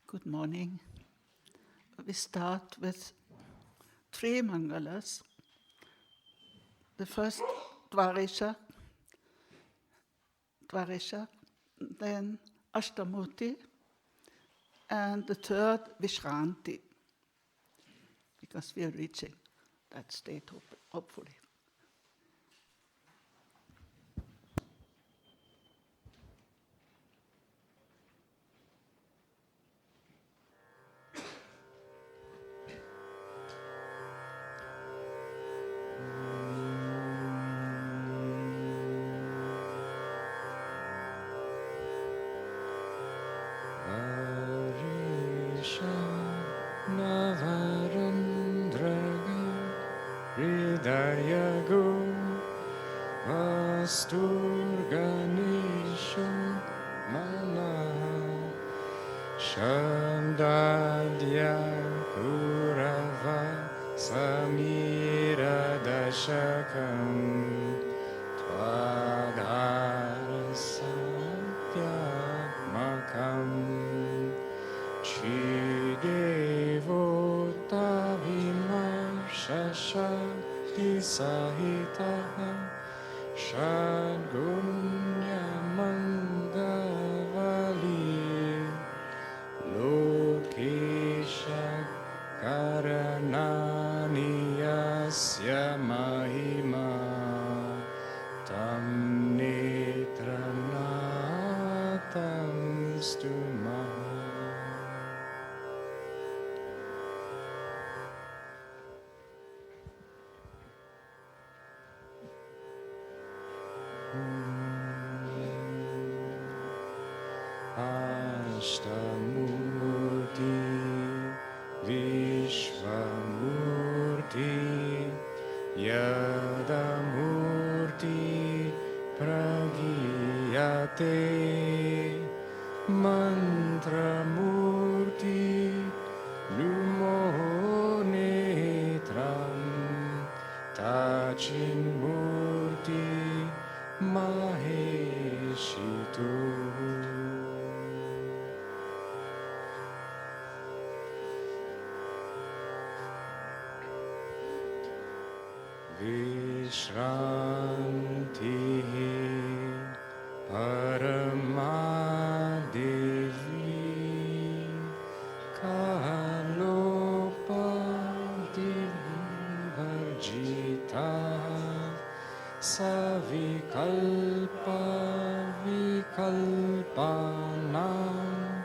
Good morning. We start with 3 mangalas. The first Dvaresha, then Ashtamurti, and the third Vishranti, because we are reaching that state, hopefully. Ashtamurti, Vishvamurti, Yadamurti, Pragiyate, Mantramurti, Lumo Netram, Tachinmurti, Maheshitu. Vishranti Paramadevi Kalopadivarjita Savikalpa Vikalpanam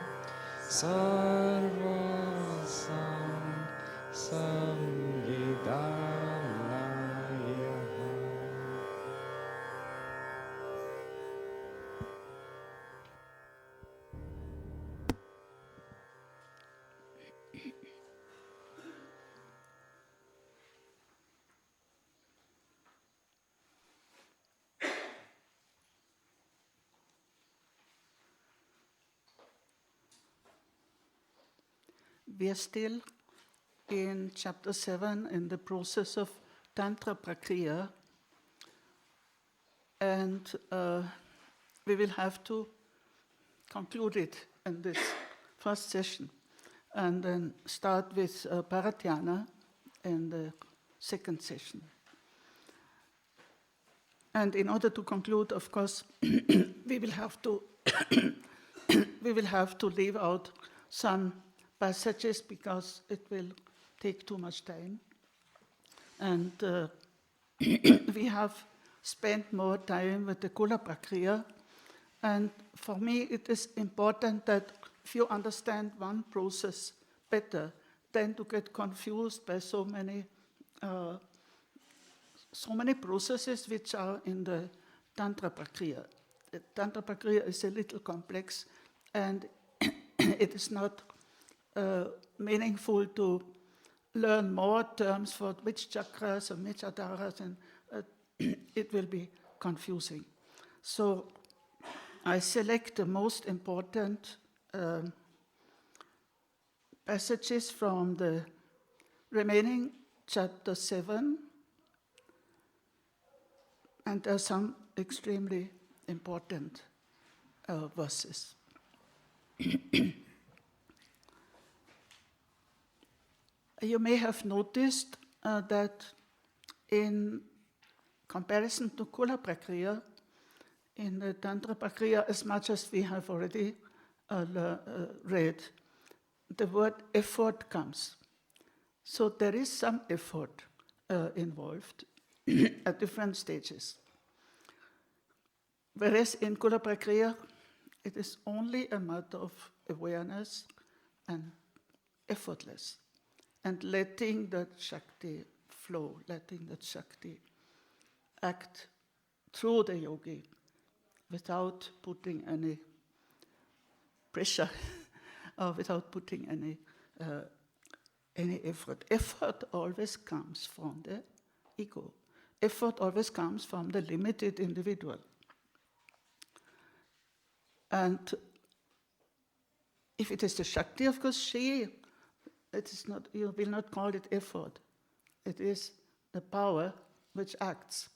Sarvasam Samvidam. We are still in chapter 7 in the process of Tantra Prakriya, and we will have to conclude it in this first session and then start with Parathyana in the second session. And in order to conclude, of course, we will have to leave out some passages because it will take too much time. And we have spent more time with the Kula Prakriya. And for me, it is important that if you understand one process better, than to get confused by so many processes which are in the Tantra Prakriya. The Tantra Prakriya is a little complex, and it is not meaningful to learn more terms for which chakras and which adharas, and it will be confusing. So I select the most important passages from the remaining chapter 7, and there are some extremely important verses. You may have noticed that in comparison to Kula Prakriya, in the Tantra Prakriya, as much as we have already read, the word effort comes. So there is some effort involved at different stages. Whereas in Kula Prakriya, it is only a matter of awareness and effortless, and letting that Shakti flow, letting that Shakti act through the yogi without putting any pressure or without putting any effort. Effort always comes from the ego. Effort always comes from the limited individual. And if it is the Shakti, of course, it is not, you will not call it effort. It is the power which acts.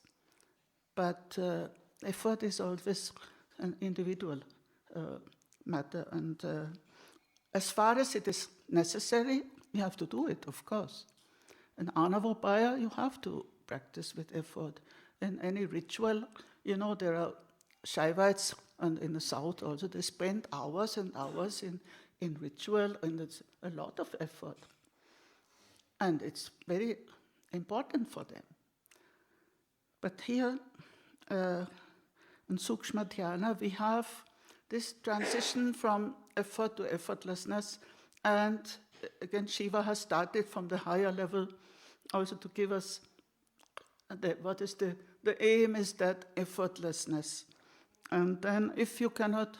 But effort is always an individual matter. And as far as it is necessary, you have to do it, of course. In Anavopaya, you have to practice with effort. In any ritual, there are Shaivites, and in the south also, they spend hours and hours in ritual, and it's a lot of effort. And it's very important for them. But here, in Sukshma Dhyana, we have this transition from effort to effortlessness, and again, Shiva has started from the higher level also to give us the aim is that effortlessness. And then if you cannot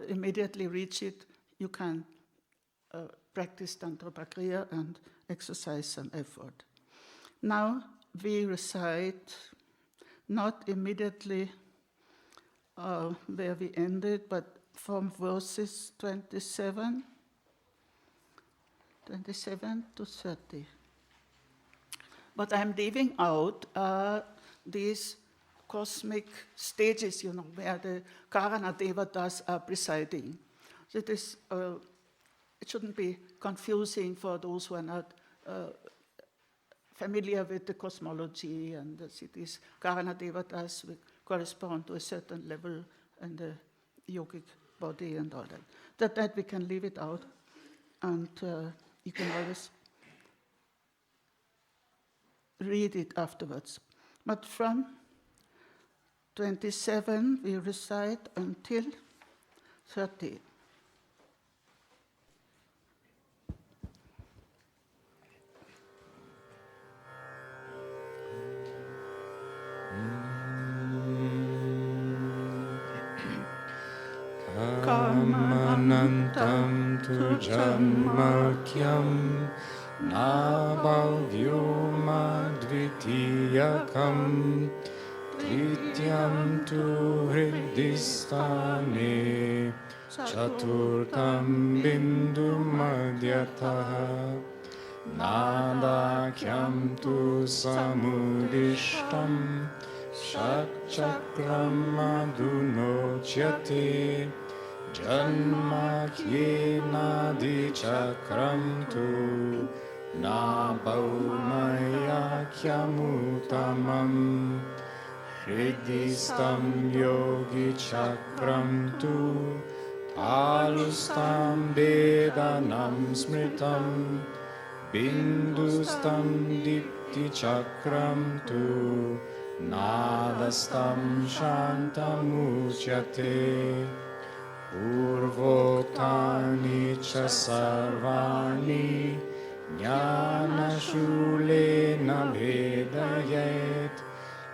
immediately reach it, you can practice Tantra Prakriya and exercise some effort. Now we recite not immediately where we ended, but from verses 27 to 30. But I'm leaving out these cosmic stages, where the Karana Devatas are presiding. So it shouldn't be confusing for those who are not familiar with the cosmology and the cities. Karana Devatas correspond to a certain level in the yogic body and all that. That we can leave it out, and you can always read it afterwards. But from 27 we recite until 30. Karmanantam tu janmakyam nabhavyoma dvitiyakam trityam tu hridistane chaturtam bindu madhyataha nadakyam tu samudishtam shakchakram madunochyate Janmakyena chakram tu na baumayakyamuttamam hridistam yogi chakram tu alustam vedanam smritam bindustam dipti chakram tu nadastam shantamuchyate Urvotani cha sarvani jnanashulena bhedayet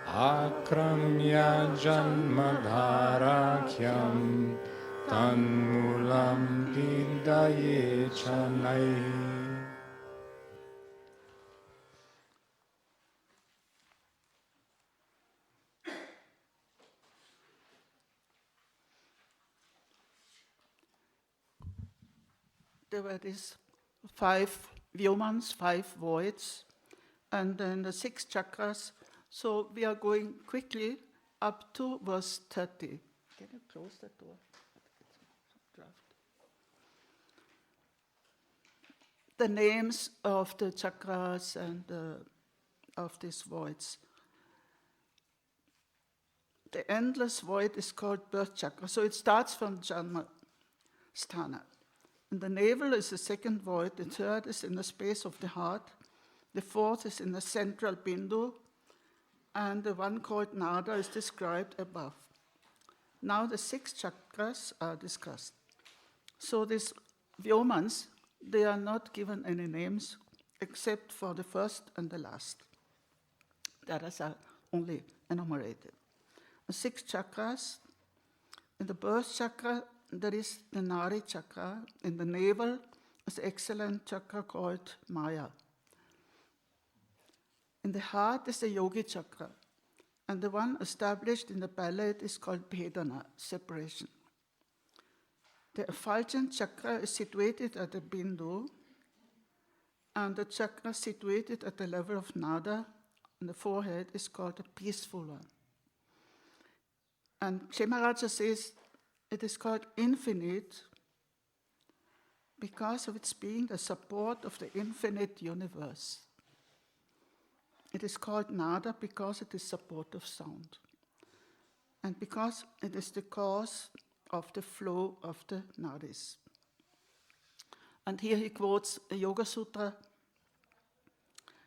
akramya janmadharakyam tanmulam vidaye chanai. There were these 5 vyomans, 5 voids, and then the 6 chakras. So we are going quickly up to verse 30. Can you close that door? the names of the chakras and of these voids. The endless void is called birth chakra, so it starts from Janma Sthana. And the navel is the second void, the third is in the space of the heart, the fourth is in the central bindu, and the one called Nada is described above. Now the 6 chakras are discussed. So these Vyomans, they are not given any names except for the first and the last. The others are only enumerated. The 6 chakras. In the birth chakra, there is the Nari chakra. In the navel is the excellent chakra called Maya. In the heart is the Yogi chakra. And the one established in the palate is called Vedana, separation. The effulgent chakra is situated at the bindu, and the chakra situated at the level of Nada on the forehead is called the peaceful one. And Kshemaraja says it is called infinite because of its being the support of the infinite universe. It is called Nada because it is support of sound, and because it is the cause of the flow of the nadis. And here he quotes a Yoga Sutra.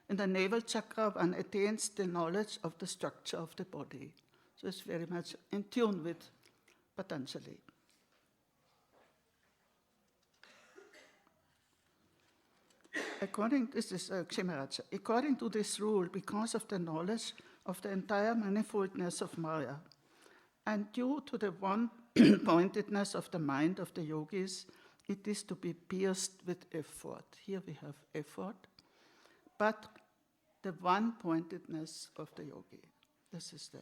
In the navel chakra, one attains the knowledge of the structure of the body. So it's very much in tune with Patanjali. This is Kshemaraja. According to this rule, because of the knowledge of the entire manifoldness of Maya, and due to the one-pointedness of the mind of the yogis, it is to be pierced with effort. Here we have effort, but the one-pointedness of the yogi. This is the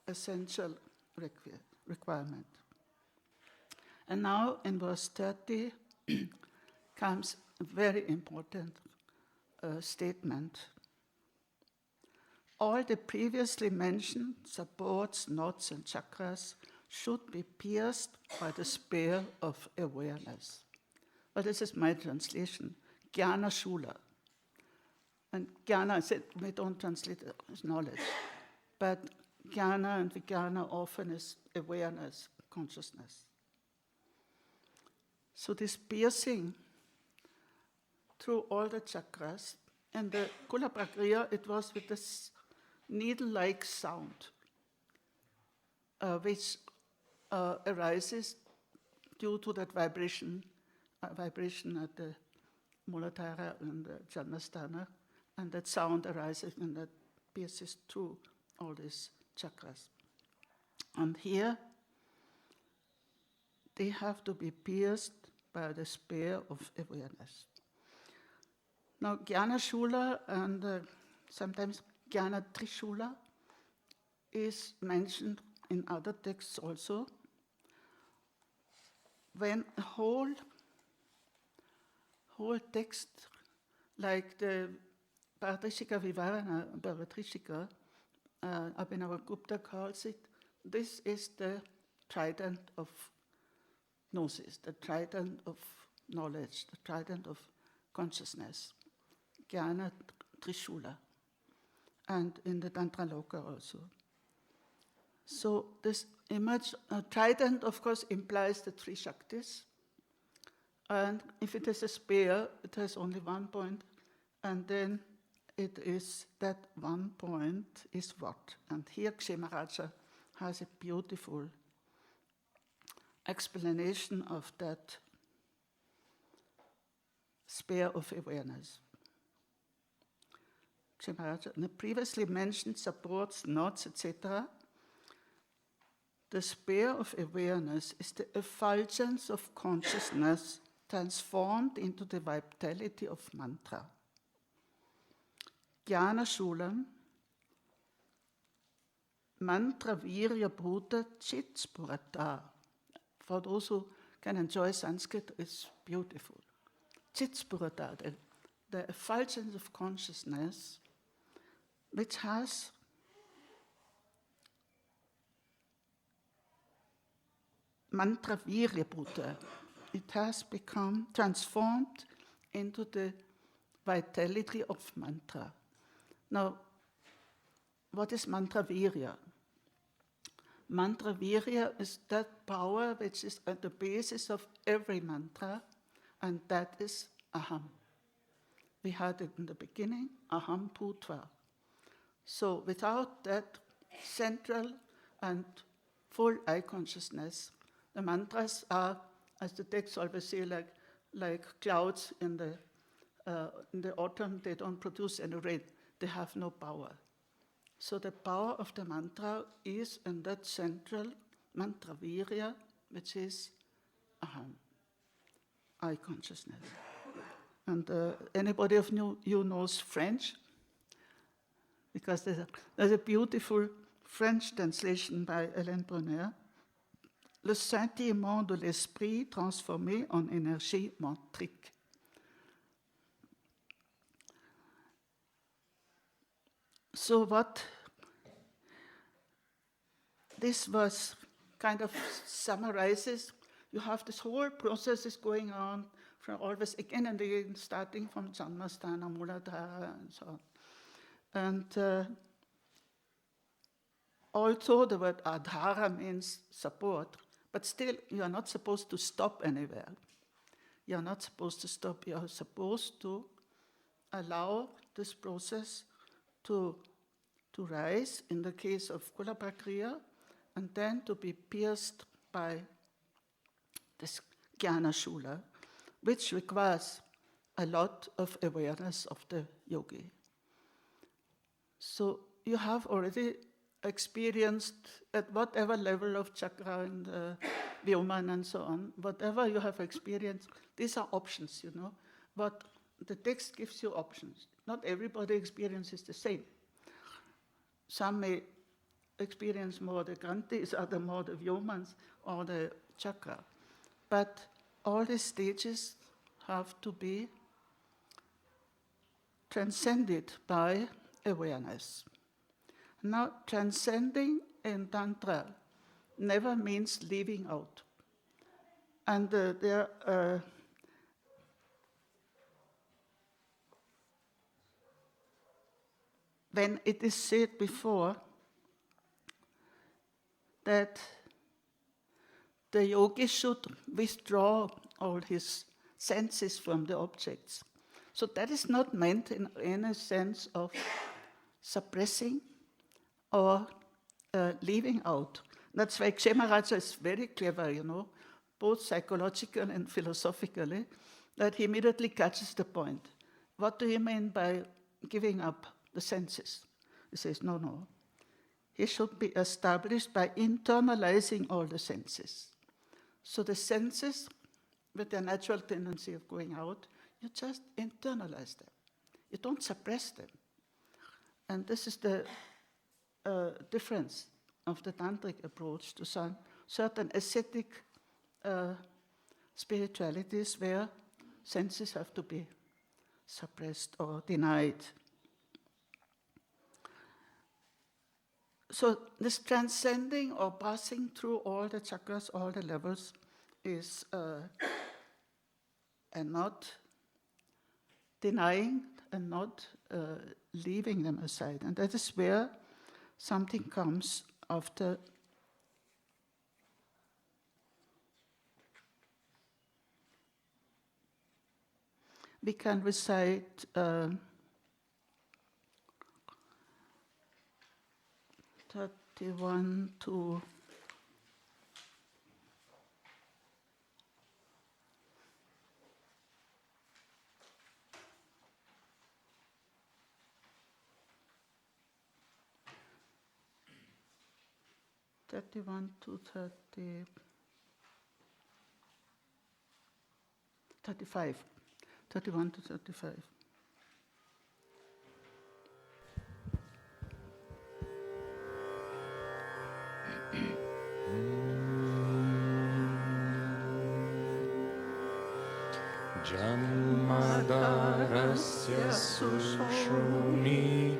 essential requirement. And now in verse 30 comes a very important statement. All the previously mentioned supports, knots, and chakras should be pierced by the spear of awareness. Well, this is my translation, Jnana Shula. And Jnana, we don't translate it as knowledge, but Jnana and Vijnana often is awareness, consciousness. So this piercing through all the chakras, and the Kula Prakriya, it was with this needle-like sound, which arises due to that vibration at the Muladhara and the Janasthana, and that sound arises and that pierces through all these chakras. And here, they have to be pierced by the spear of awareness. Now, Jnana Shula and sometimes Jnana Trishula is mentioned in other texts also. When a whole text, like the Bharatrishika Vivarana, Bharatrishika, Abhinavagupta calls it, this is the trident of gnosis, the trident of knowledge, the trident of consciousness, Jnana Trishula, and in the Tantra Loka also. So this image, trident of course implies the 3 Shaktis, and if it is a spear, it has only one point, and then it is that one point is what? And here Kshemaraja has a beautiful explanation of that spear of awareness. Kshemaraja, the previously mentioned supports, knots, etc. The spear of awareness is the effulgence of consciousness transformed into the vitality of mantra. Jnana Shulam, mantra virya bhuta chit spurata. For those who can enjoy Sanskrit, it's beautiful. Chit spurata, the effulgence of consciousness, which has mantra virya bhuta. it has become transformed into the vitality of mantra. Now, what is mantra virya? Mantra virya is that power which is at the basis of every mantra, and that is aham. We had it in the beginning, aham bhutva. So without that central and full eye consciousness, the mantras are, as the texts always say, like clouds in the autumn. They don't produce any rain. They have no power. So the power of the mantra is in that central mantra virya, which is aham, eye consciousness. And anybody of you knows French? Because there's a beautiful French translation by Hélène Brunner. Le scintillement de l'esprit transformé en énergie mantrique. So what this was kind of summarizes, you have this whole process is going on from always again and again, starting from Janmasthana, Muladhara, and so on. And also the word adhara means support, but still you are not supposed to stop anywhere. You are not supposed to stop. You are supposed to allow this process to rise, in the case of Kula Prakriya, and then to be pierced by this Jnana Shula, which requires a lot of awareness of the yogi. So you have already experienced at whatever level of chakra and Bäumer and so on, whatever you have experienced, these are options, you know. But the text gives you options. Not everybody experiences the same. Some may experience more the grantis, other more the Bäumers or the chakra. But all these stages have to be transcended by awareness. Now, transcending in Tantra never means leaving out. And when it is said before that the yogi should withdraw all his senses from the objects. So that is not meant in any sense of suppressing or leaving out. That's why Kshemaraja is very clever, you know, both psychologically and philosophically, that he immediately catches the point. What do you mean by giving up the senses? He says, no. He should be established by internalizing all the senses. So the senses, with their natural tendency of going out, you just internalize them. You don't suppress them. And this is the difference of the tantric approach to some certain ascetic spiritualities where senses have to be suppressed or denied. So this transcending or passing through all the chakras, all the levels, is and not denying and not leaving them aside. And that is where something comes after we can recite 31 to 35. 31 to 35. Janmadarasya sushuni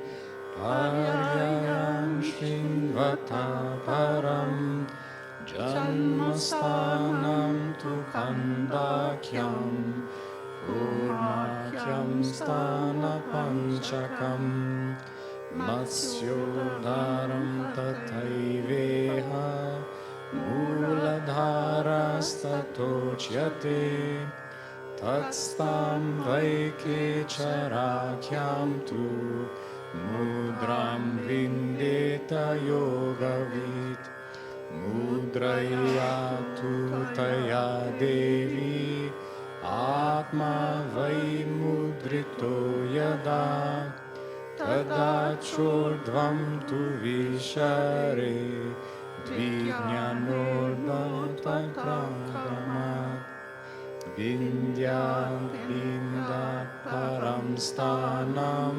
paryayam shringvata param Janmastanam tu kandakyam Kurmakyam stana panchakam Matsyodaram tathaiveha Muladharastatocyate Tatstam vaikecharakyam tu Mudram vindeta yogavit Mudraya tu taya devi Atma vai mudrito yada Tada chodvam tu vishare Dvijnanordanatankramat Vindya vinda param stanam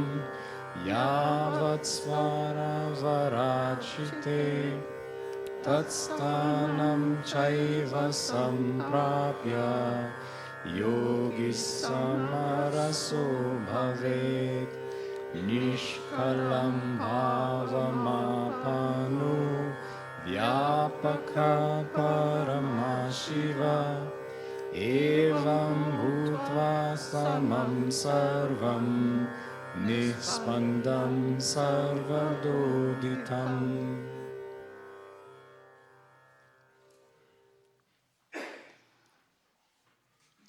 Yavat svara varachite Tatstanam chaiva samprapya Yogi samaraso bhavet Nishkalam bhavamapanu Vyapaka paramashiva Evam bhutva samam sarvam Nispandam sarvadoditam.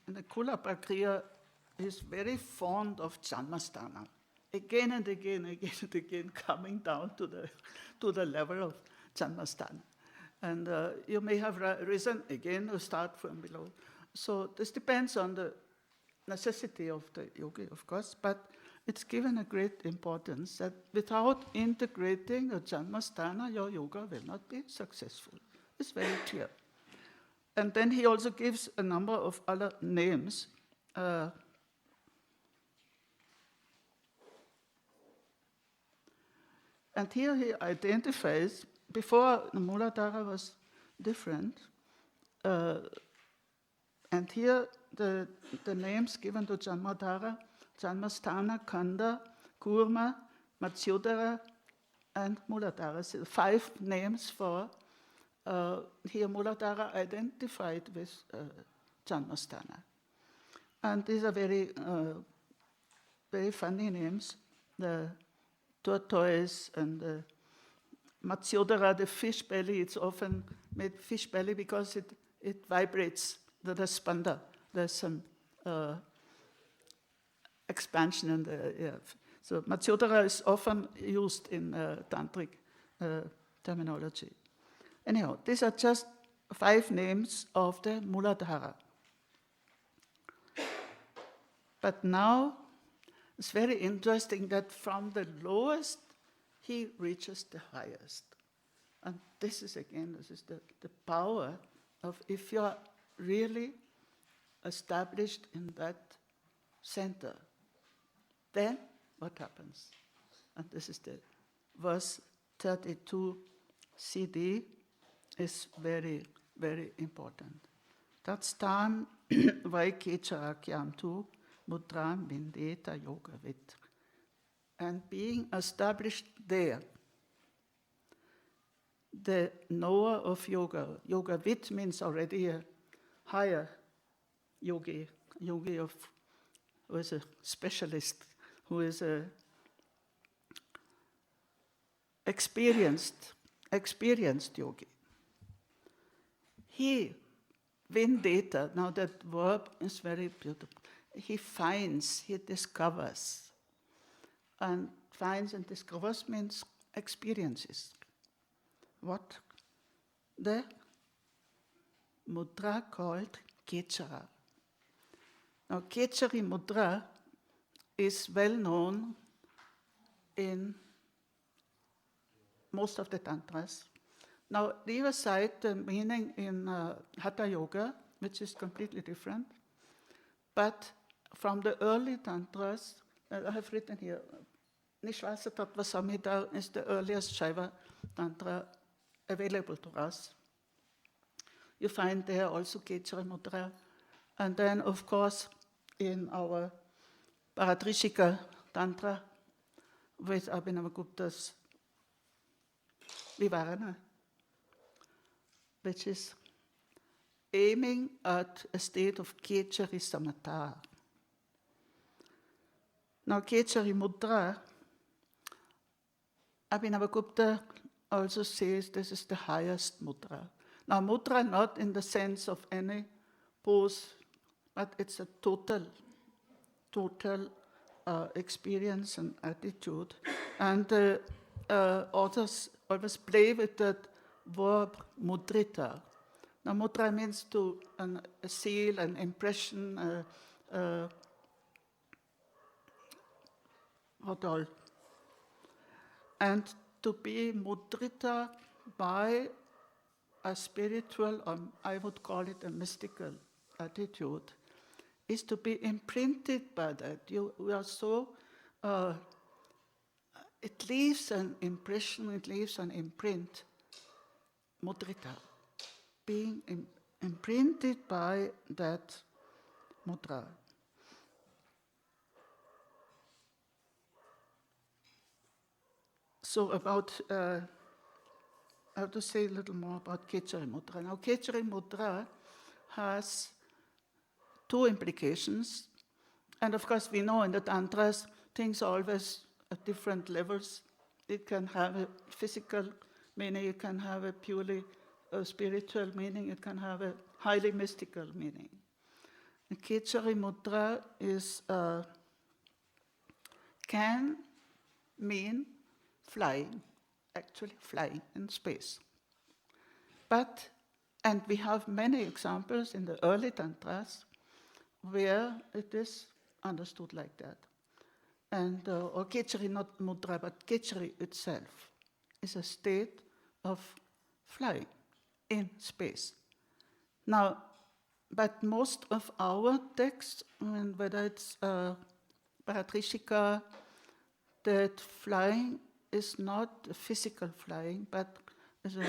And the Kula Prakriya is very fond of Janmasthana. Again and again coming down to the level of Janmasthana. And you may have reason again to start from below. So this depends on the necessity of the yogi, of course, but it's given a great importance that without integrating the Janmasthana, your yoga will not be successful. It's very clear. And then he also gives a number of other names. And here he identifies, before the Muladhara was different, and here the names given to Janmadhara, Janmasthana, Kanda, Kurma, Mṛtyujit, and Muladhara. So 5 names for here Muladhara identified with Janmasthana. And these are very, very funny names. The tortoise and the Mṛtyujit, the fish belly, it's often made fish belly because it vibrates, the spanda. There's some expansion in the, yeah. So Mṛtyujit is often used in tantric terminology. Anyhow, these are just 5 names of the Muladhara. But now, it's very interesting that from the lowest, he reaches the highest. And this is the power of if you are really established in that center, then what happens? And this is the verse 32 CD is very, very important. Tatstam vaikecharakyam tu mudram vindeta yogavit. And being established there, the knower of yoga, yogavit means already a higher yogi who is a specialist, who is a experienced yogi. He, vindeta, now that verb is very beautiful. He finds, he discovers. And finds and discovers means experiences. What? The mudra called Kechara. Now, Kechari mudra is well known in most of the tantras. Now, leave aside the meaning in Hatha Yoga, which is completely different, but from the early tantras, I have written here, Nishvasa Tattva Samhita is the earliest Shaiva Tantra available to us. You find there also Kechara Mudra. And then, of course, in our Paratrishika Tantra with Abhinavagupta's Vivarana, which is aiming at a state of Kechari Samatha. Now, Kechari Mudra, Abhinavagupta also says this is the highest mudra. Now, mudra not in the sense of any pose, but it's a total experience and attitude. And authors always play with that verb mudrita. Now, mudra means to a seal, an impression, and to be mudrita by a spiritual, I would call it a mystical attitude, is to be imprinted by that. We are so, it leaves an impression, it leaves an imprint, mudrita, being imprinted by that mudra. So about, I have to say a little more about Kechari Mudra. Now, Kechari Mudra has two implications. And of course, we know in the Tantras, things are always at different levels. It can have a physical meaning, it can have a purely spiritual meaning, it can have a highly mystical meaning. And Kechari Mudra is, can mean flying, actually flying in space. But, and we have many examples in the early Tantras where it is understood like that. And, or Kechari, not mudra, but Kechari itself is a state of flying in space. Now, but most of our texts, whether it's Paratrishika, that flying is not physical flying, but is a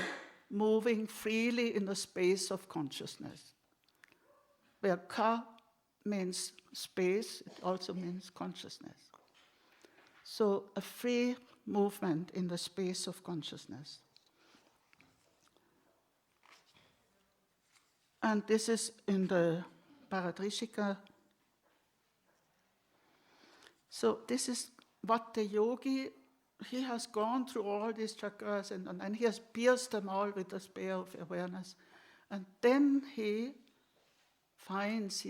moving freely in the space of consciousness. Where ka means space, it also means consciousness. So a free movement in the space of consciousness. And this is in the Paratrishika. So this is what the yogi, he has gone through all these chakras and he has pierced them all with the spear of awareness. And then he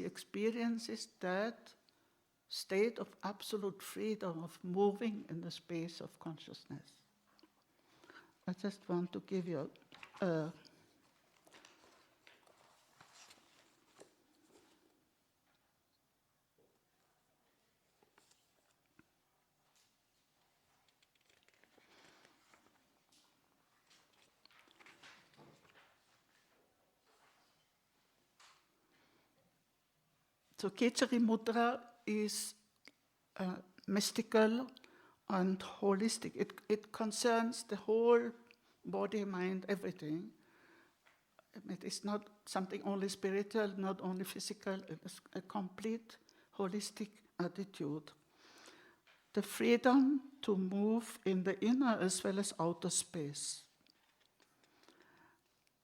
experiences that state of absolute freedom of moving in the space of consciousness. I just want to give you So Kechari Mudra is mystical and holistic. It concerns the whole body, mind, everything. It is not something only spiritual, not only physical. It is a complete holistic attitude. The freedom to move in the inner as well as outer space.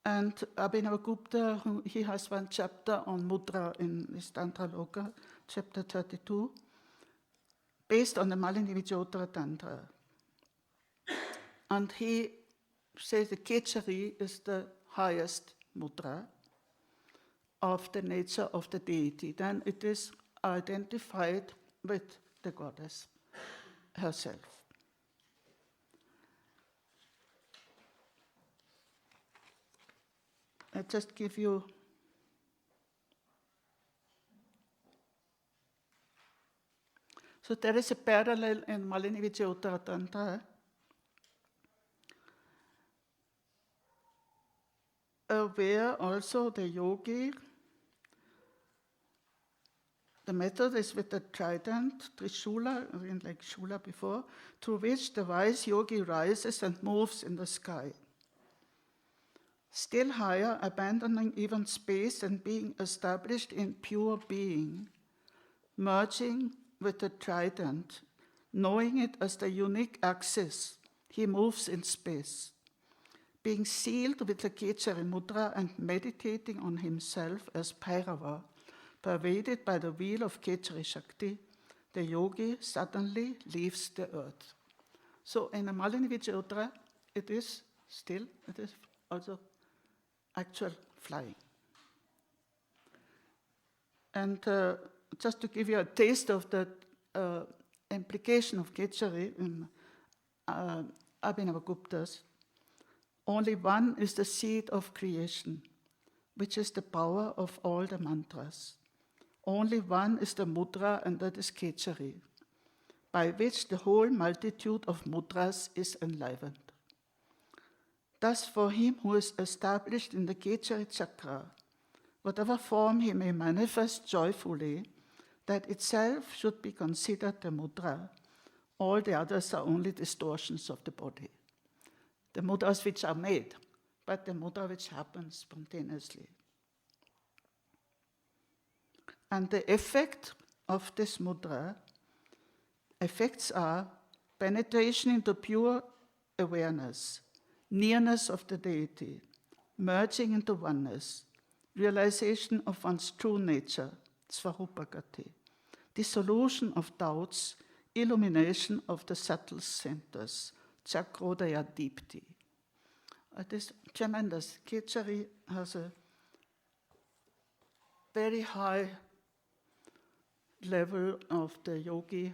And Abhinavagupta, he has one chapter on mudra in his Tantra Loka, chapter 32, based on the Netra Tantra. And he says the Kechari is the highest mudra of the nature of the deity. Then it is identified with the goddess herself. I just give you so there is a parallel in Netra Tantra where also the yogi, the method is with the trident, Trishula, like Shula before, through which the wise yogi rises and moves in the sky. Still higher, abandoning even space and being established in pure being, merging with the trident, knowing it as the unique axis, he moves in space. being sealed with the Khechari mudra and meditating on himself as Bhairava, pervaded by the wheel of Khechari Shakti, the yogi suddenly leaves the earth. So in the Mṛtyujit, it is also actual flying. And just to give you a taste of the implication of Khechari in Abhinavagupta's, only one is the seed of creation, which is the power of all the mantras. Only one is the mudra, and that is Khechari, by which the whole multitude of mudras is enlivened. Thus, for him who is established in the Khechari chakra, whatever form he may manifest joyfully, that itself should be considered the mudra. All the others are only distortions of the body. The mudras which are made, but the mudra which happens spontaneously. And the effect of this mudra, effects are penetration into pure awareness, nearness of the deity, merging into oneness, realization of one's true nature, Svarupagati, dissolution of doubts, illumination of the subtle centers, Chakrodaya Deepti. It is tremendous. Khechari has a very high level of the yogi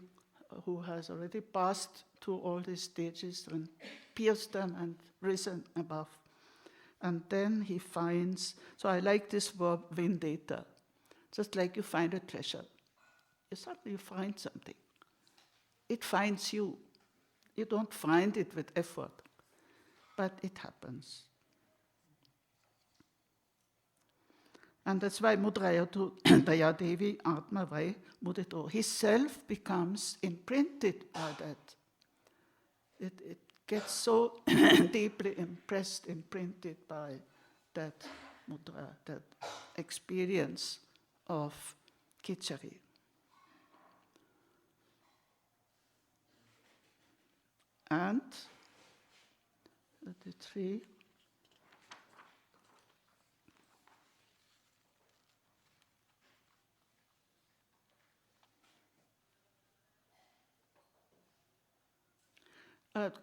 who has already passed through all these stages and pierced them and risen above. And then he finds, so I like this verb, vendetta, just like you find a treasure. You find something. It finds you. You don't find it with effort, but it happens. And that's why Mudrayatu Dayadevi Atma Vai Mudito, his self becomes imprinted by that. It gets so deeply imprinted by that mudra, that experience of Khechari. And 33.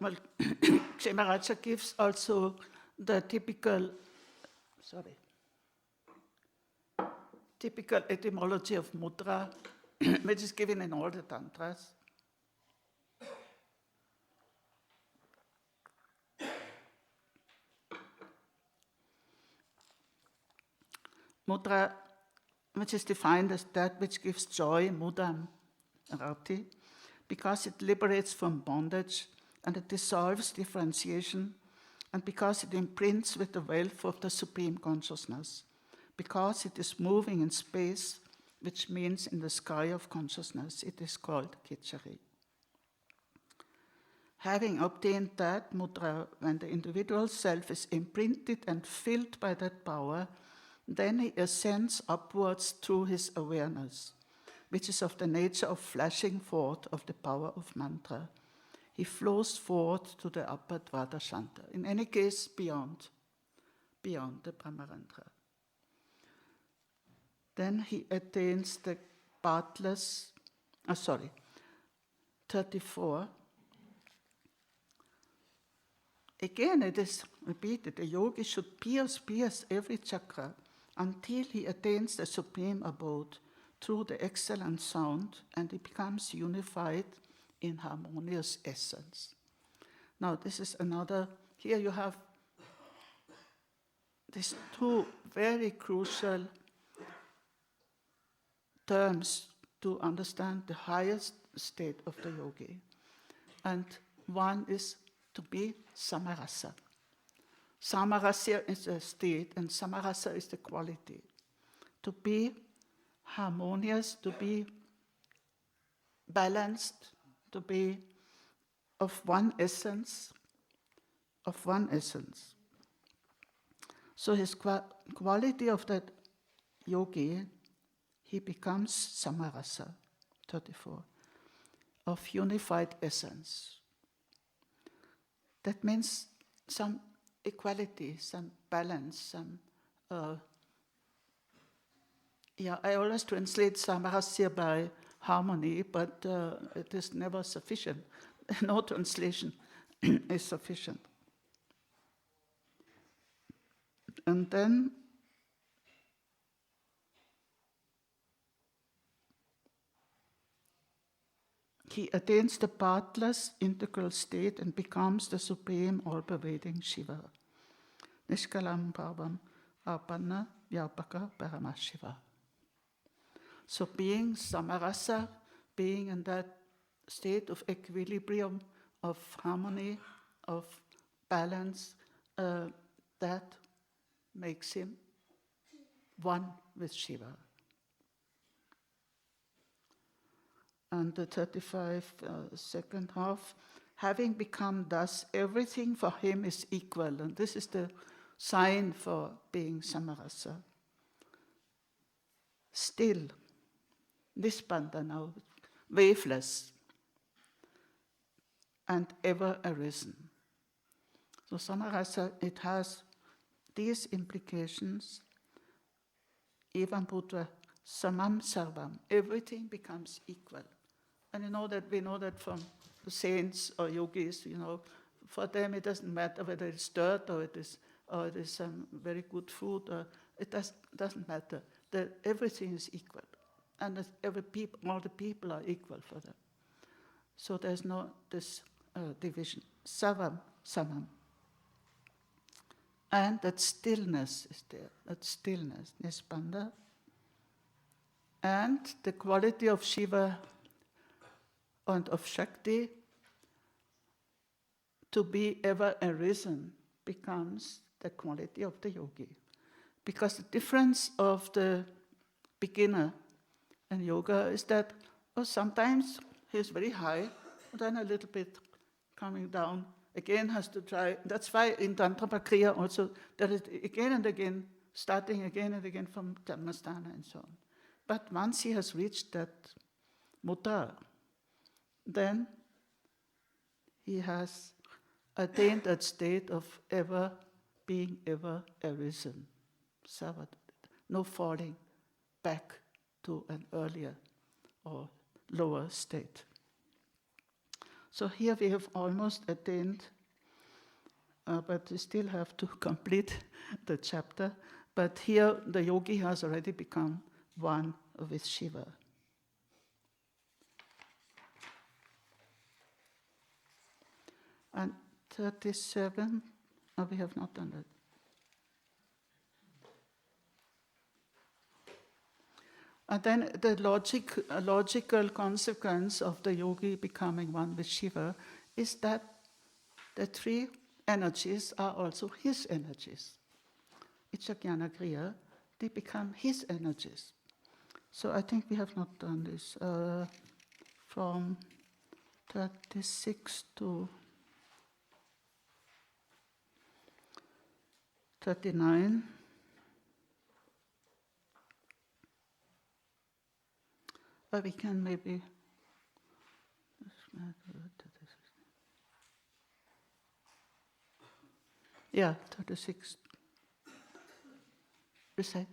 Well, Kshemaraja gives also the typical etymology of mudra, which is given in all the tantras. Mudra, which is defined as that which gives joy, mudam, rati, because it liberates from bondage and it dissolves differentiation, and because it imprints with the wealth of the Supreme Consciousness, because it is moving in space, which means in the sky of consciousness, it is called Khechari. Having obtained that mudra, when the individual self is imprinted and filled by that power, then he ascends upwards through his awareness, which is of the nature of flashing forth of the power of mantra. He flows forth to the upper Dvadashanta, in any case beyond the Brahmarantra. Then he attains the pathless, 34. Again, it is repeated, the yogi should pierce every chakra until he attains the supreme abode through the excellent sound, and he becomes unified in harmonious essence. Now, this is another, here you have these two very crucial terms to understand the highest state of the yogi. And one is to be samarasa. Samarasa is a state, and samarasa is the quality. To be harmonious, to be balanced, to be of one essence. So his quality of that yogi, he becomes samarasa, 34, of unified essence. That means equality, some balance, some. I always translate samarasya by harmony, but it is never sufficient. No translation is sufficient. And then he attains the pathless integral state and becomes the supreme all-pervading Shiva. Nishkalam Bhavam Apanna Vyapaka Paramashiva. So being samarasa, being in that state of equilibrium, of harmony, of balance, that makes him one with Shiva. And the second half, having become thus, everything for him is equal. And this is the sign for being samarasa. Still, nispandana, waveless, and ever arisen. So samarasa, it has these implications. Evam bhutva samam sarvam. Everything becomes equal. And we know that from the saints or yogis, for them it doesn't matter whether it's dirt or it is some very good food, or it doesn't matter. That everything is equal. And all the people are equal for them. So there's no this division. Savam, samam. And that stillness is there, that stillness, nispanda. And the quality of Shiva and of Shakti to be ever arisen becomes the quality of the yogi. Because the difference of the beginner in yoga is that sometimes he's very high, then a little bit coming down, again has to try. That's why in Tantra Prakriya also there is again and again, starting again and again from Janmasthana and so on. But once he has reached that mudra, then he has attained that state of being ever arisen. No falling back to an earlier or lower state. So here we have almost attained, but we still have to complete the chapter. But here the yogi has already become one with Shiva. And 37, we have not done that. And then the logical consequence of the yogi becoming one with Shiva is that the three energies are also his energies. Ichajnana Kriya, they become his energies. So I think we have not done this. From 36 to 39. We can maybe. Yeah, 36. Recite.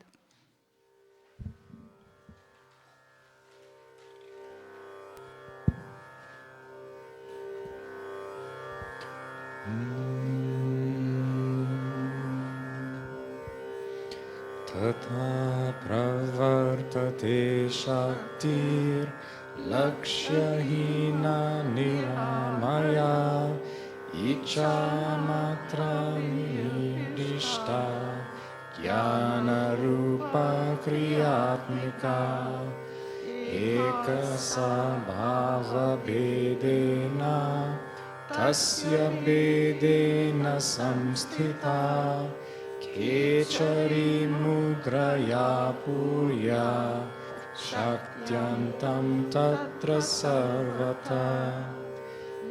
Tata pravartate shaktir lakshya-hina niramaya ichamatra nidishta jnana-rupa kriyatmika ekasabhava-bhedena tasya bhedena samsthita Kechari mudraya purya shakyantam tatra sarvata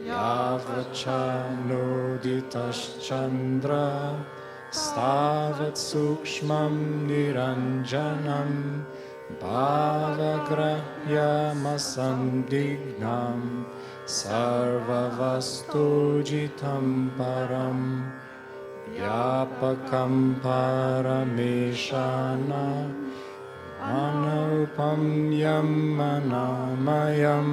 yavacha noditaschandra stavat sukshmam niranjanam bhavagrahyamasandhignam sarvavastojitam param Vyapakam Parameshana Manupam Yamanamayam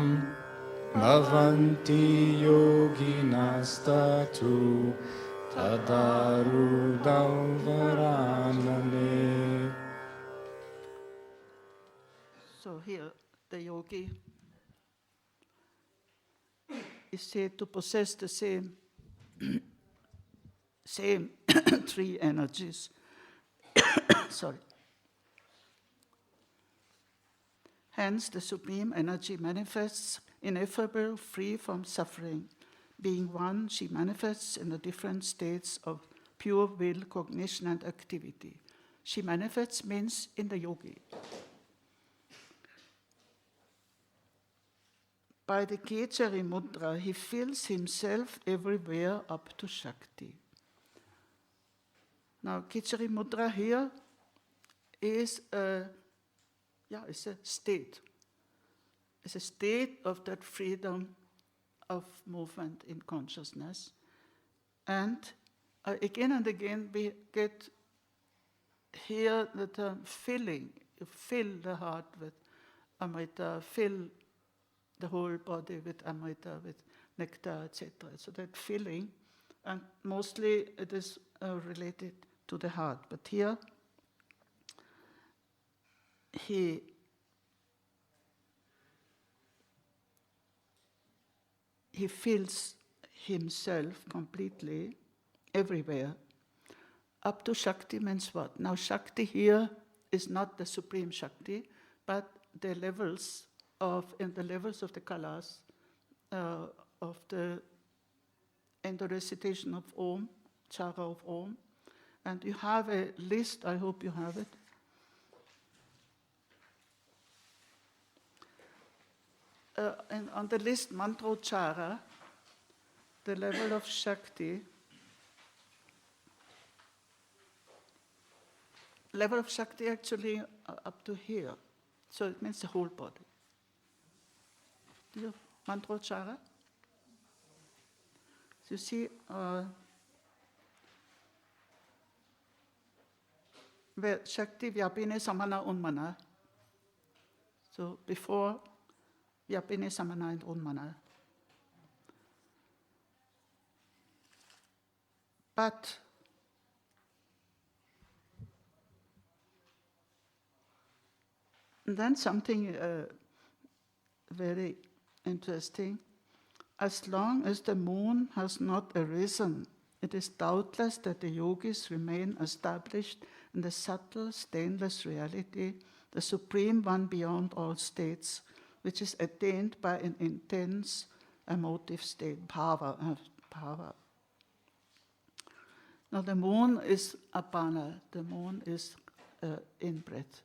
Bhavanti Yoginastatu Tadarudau Varanale. So here the yogi is said to possess the same three energies. Sorry. Hence, the supreme energy manifests ineffable, free from suffering. Being one, she manifests in the different states of pure will, cognition, and activity. She manifests means in the yogi. By the Kechari Mudra, he fills himself everywhere up to Shakti. Now, Kechari Mudra here is a state. It's a state of that freedom of movement in consciousness. And again and again we get here the term filling. You fill the heart with Amrita, fill the whole body with Amrita, with nectar, etc. So that filling, and mostly it is related to the heart. But here he fills himself completely everywhere. Up to Shakti means what? Now Shakti here is not the supreme Shakti, but the levels in the levels of the kalas, of the in the recitation of Om, Chara of Om. And you have a list, I hope you have it. And on the list, Mṛtyujit, the level of Shakti. Level of Shakti actually up to here. So it means the whole body. Mṛtyujit. So you see, where Shakti, Vyapine, Samana, Unmana. So before Vyapine, Samana, and Unmana. But then something very interesting. As long as the moon has not arisen, it is doubtless that the yogis remain established in the subtle, stainless reality, the supreme one beyond all states, which is attained by an intense emotive state, bhava. Now the moon is apana, the moon is in-breath.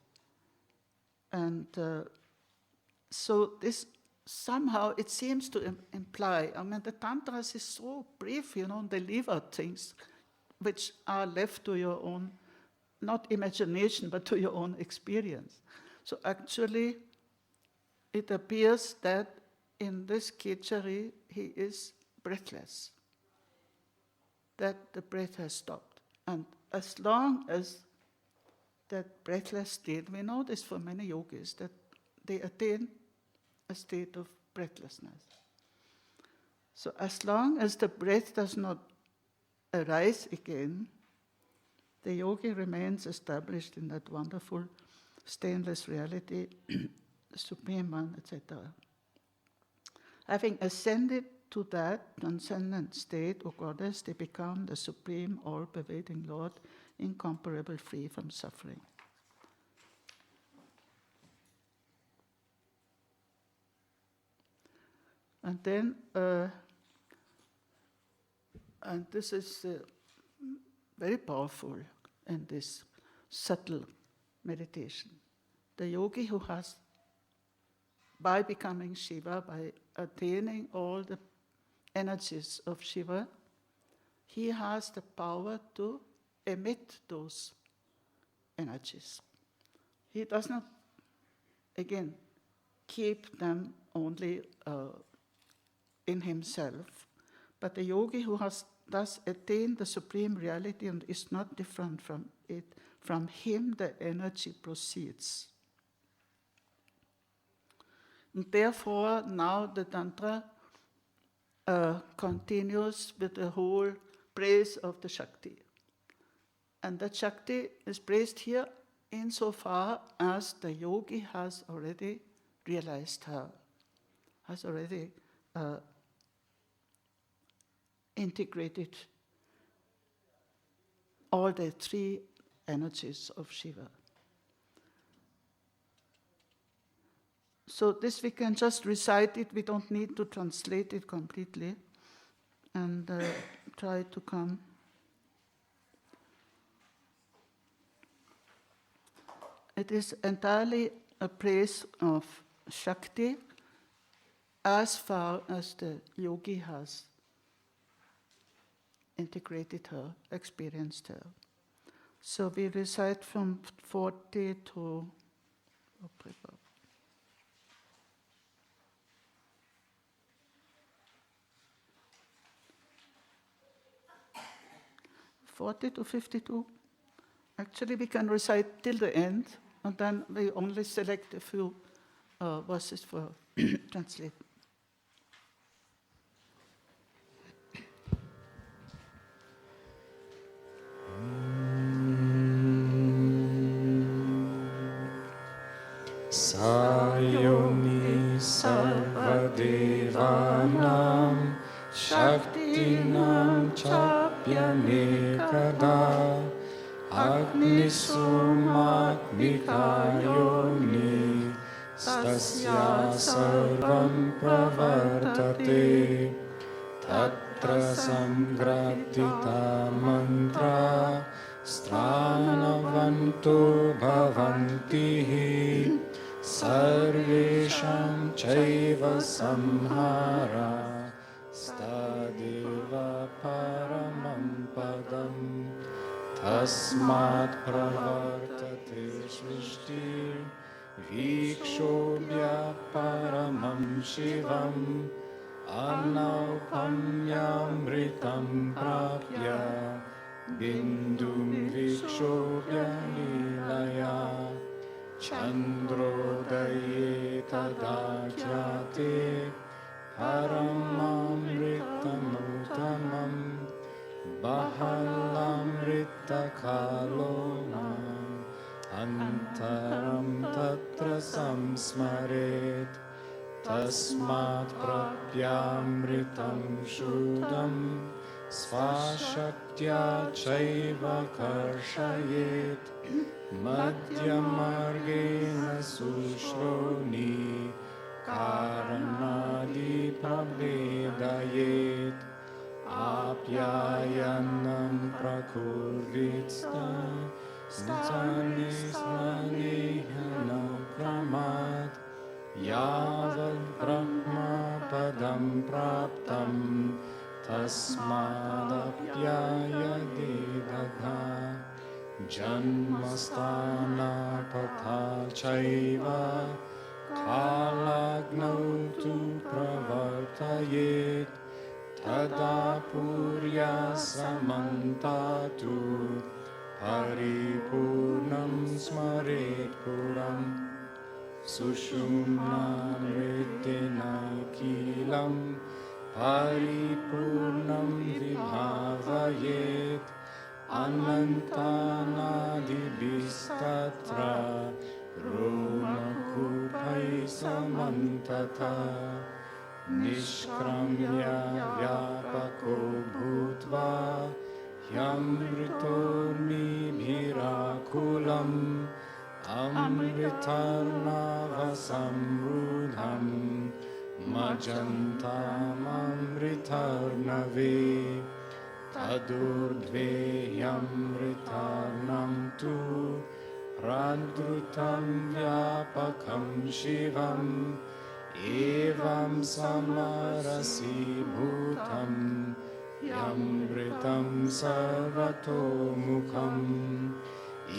And so this somehow it seems to imply, I mean, the Tantras is so brief, they leave out things which are left to your own, not imagination, but to your own experience. So actually, it appears that in this Kechari, he is breathless, that the breath has stopped. And as long as that breathless state, we know this for many yogis, that they attain a state of breathlessness. So as long as the breath does not arise again, the yogi remains established in that wonderful stainless reality, supreme one, etc. Having ascended to that transcendent state, O goddess, they become the supreme, all-pervading Lord, incomparable, free from suffering. And then, and this is very powerful in this subtle meditation. The yogi who has, by becoming Shiva, by attaining all the energies of Shiva, he has the power to emit those energies. He does not, again, keep them only in himself, but the yogi who has thus attain the supreme reality and is not different from it. From him the energy proceeds. And therefore, now the Tantra continues with the whole praise of the Shakti. And that Shakti is praised here insofar as the yogi has already realized her, has already integrated all the three energies of Shiva. So this we can just recite it, we don't need to translate it completely, and try to come. It is entirely a praise of Shakti as far as the yogi has integrated her, experienced her. So we recite from 40 to 40 to 52. Actually, we can recite till the end, and then we only select a few verses for translate. Sayoni sarvadevanam shaktinam chapyanekada agnisumagnikayoni stasya sarvam pravartate tatra samgratita mantra stranavanto bhavantihi sarvesham chaiva samhara stadeva paramam padam tasmat pravartate shrishti vikshobhya paramam shivam anaupamyamritam prapya bindum vikshobhya lilaya chandrodaye tadakyate paramamritamuttamam bahalamritakalonam antaram tatra samsmaret tasmat prapyamritam shuddham svashaktya chaiva karshayet madhyamargena sushroni karanadi prabvedayet apyayanam prakurvitsta snanismanihana pramat yavad brahma padam praptam tasmadapyaya devagha janmastana patha chaiva kalagnau tu pravartayet tada purya samantatu paripurnam smaret puram sushumna mritinaikilam paripurnam vibhavayet anantanadibhistatra romakupai samantata nishkramya vyapako bhutva yamritormi bhirakulam amritarnavasamrudham majantamamritarnave tadurdveyamritarnam tu pradrutam vyapakam shivam evam samarasi bhutam yamritam sarvato mukham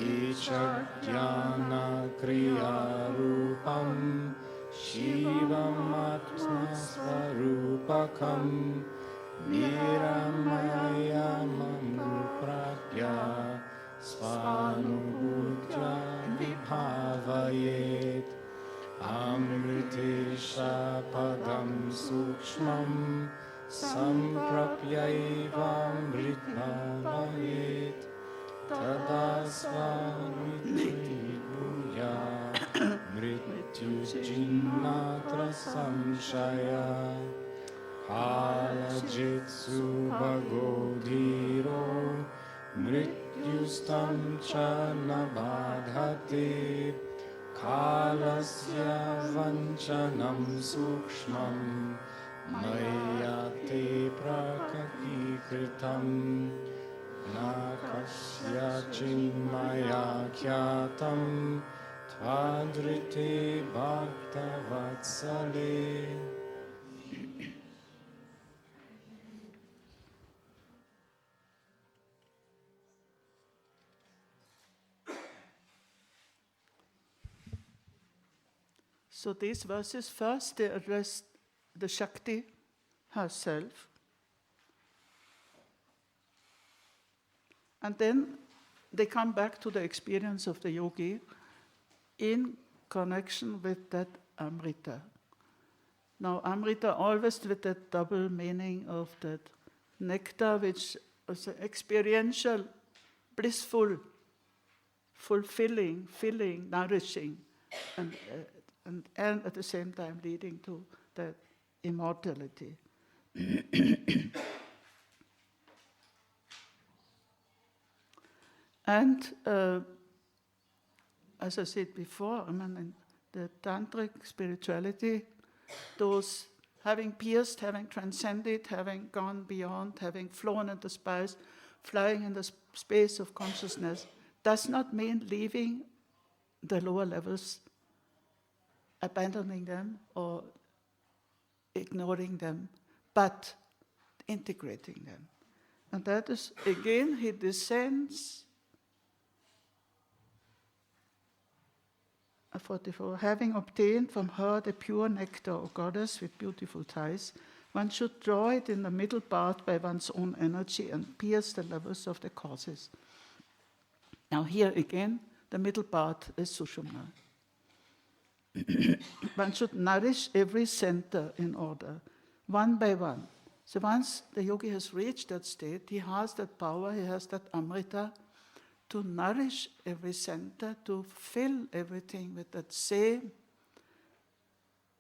ichajnana kriya rupam shivam atma svarupakam Niramaya Manupratya Svanubhutya Vibhavayet Amritesha Padam Sukshmam Samprapyaiva Mṛtavayet Tada Svanitvibuya Mṛtyujit Samshaya Kalajitsu Bhagodhiro Mṛtyustam cha nabadhate Kalasya vanchanam sukshmam Mayate prakakikritam Nakasya chinmaya kyatam Tvadrite bhakta vatsale. So these verses first, they address the Shakti herself. And then they come back to the experience of the yogi in connection with that Amrita. Now, Amrita always with that double meaning of that nectar, which is experiential, blissful, fulfilling, filling, nourishing, and at the same time leading to that immortality. And as I said before, in the tantric spirituality, those having pierced, having transcended, having gone beyond, having flown into space, flying in the space of consciousness, does not mean leaving the lower levels, abandoning them or ignoring them, but integrating them. And that is, again, he descends. 44. Having obtained from her the pure nectar, O goddess, with beautiful ties, one should draw it in the middle part by one's own energy and pierce the levels of the causes. Now here again, the middle part is Sushumna. One should nourish every center in order, one by one. So once the yogi has reached that state, he has that power, he has that Amrita, to nourish every center, to fill everything with that same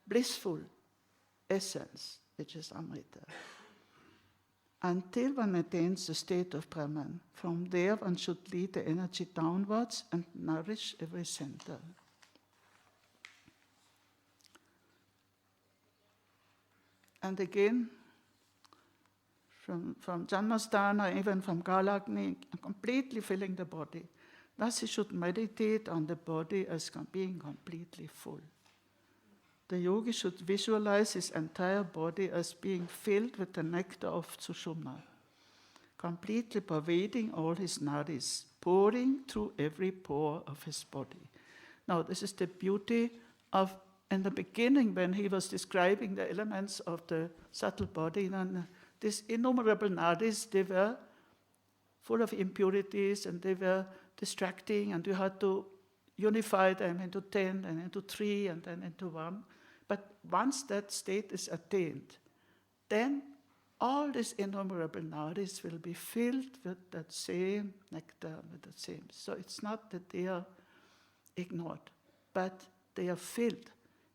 blissful essence, which is Amrita, until one attains the state of Brahman. From there, one should lead the energy downwards and nourish every center. And again, from Janmasthana, even from Galagni, completely filling the body. Thus he should meditate on the body as being completely full. The yogi should visualize his entire body as being filled with the nectar of Sushumna, completely pervading all his nadis, pouring through every pore of his body. Now this is the beauty of, in the beginning when he was describing the elements of the subtle body, and these innumerable nadis, they were full of impurities and they were distracting, and you had to unify them into 10 and into 3 and then into 1. But once that state is attained, then all these innumerable nadis will be filled with that same nectar, with the same. So it's not that they are ignored, but they are filled.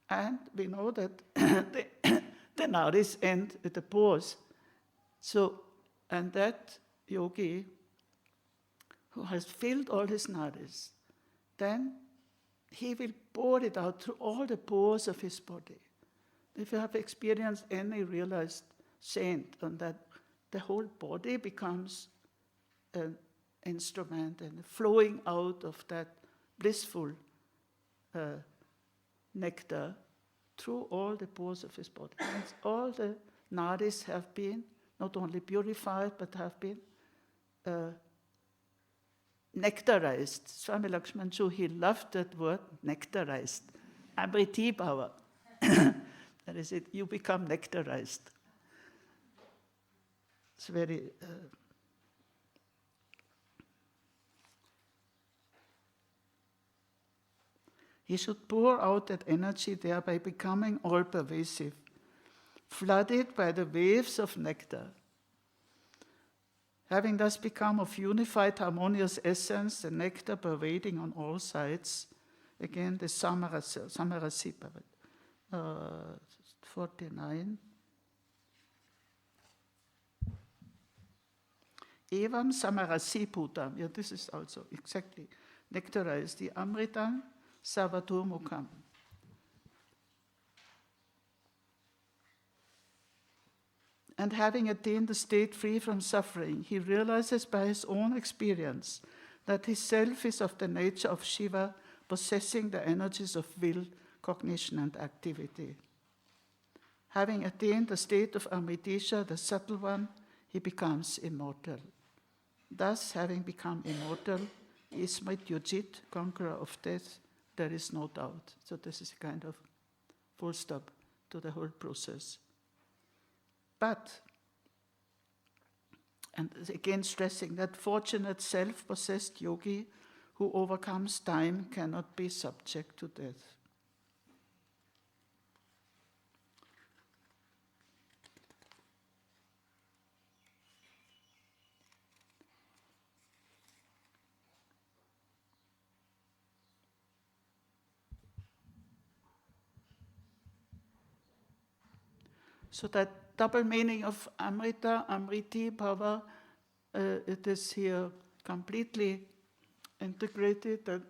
And we know that the nadis end at the pores. So, and that yogi who has filled all his nadis, then he will pour it out through all the pores of his body. If you have experienced any realized saint, on that the whole body becomes an instrument and flowing out of that blissful nectar through all the pores of his body. And all the nadis have been not only purified, but have been nectarized. Swami Lakshman Chu, he loved that word, nectarized. Amriti Bhava. That is it, you become nectarized. It's very... he should pour out that energy, thereby becoming all-pervasive, flooded by the waves of nectar. Having thus become of unified, harmonious essence, the nectar pervading on all sides, again the Samarasi, 49. Evam Samarasi Putam, yeah, this is also exactly nectarized, the Amritam Savatomukam. And having attained the state free from suffering, he realizes by his own experience that his self is of the nature of Shiva, possessing the energies of will, cognition, and activity. Having attained the state of Amritisha, the subtle one, he becomes immortal. Thus, having become immortal, he is Mṛtyujit, conqueror of death, there is no doubt. So this is a kind of full stop to the whole process. But, and again stressing that fortunate self-possessed yogi who overcomes time cannot be subject to death. So that double meaning of Amrita, Amriti, power, it is here completely integrated, that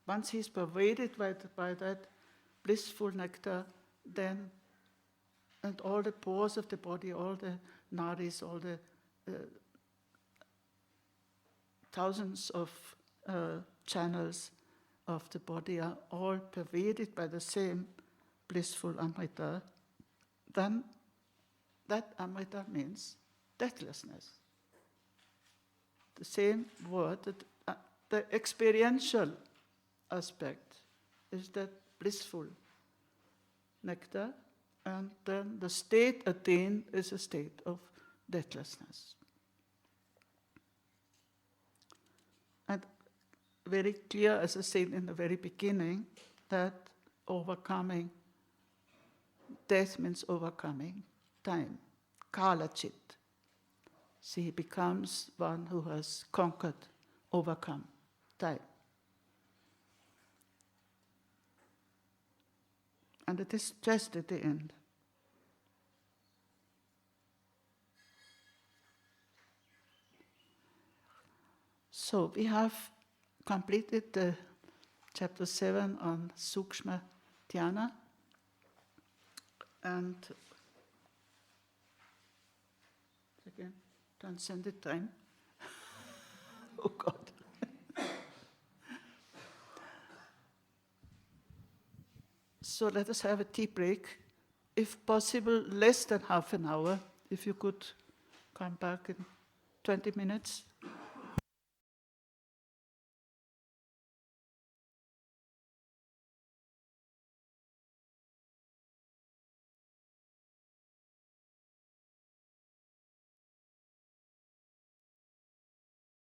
once he's pervaded by that blissful nectar, then, and all the pores of the body, all the nadis, all the thousands of channels of the body are all pervaded by the same blissful Amrita, then that Amrita means deathlessness. The same word, that the experiential aspect is that blissful nectar, and then the state attained is a state of deathlessness. And very clear, as I said in the very beginning, that overcoming death means overcoming time, Kalachit. So he becomes one who has conquered, overcome time. And it is stressed at the end. So we have completed the chapter 7 on Sukshma Dhyana, and again, transcended time. Oh God. So let us have a tea break. If possible, less than half an hour. If you could come back in 20 minutes.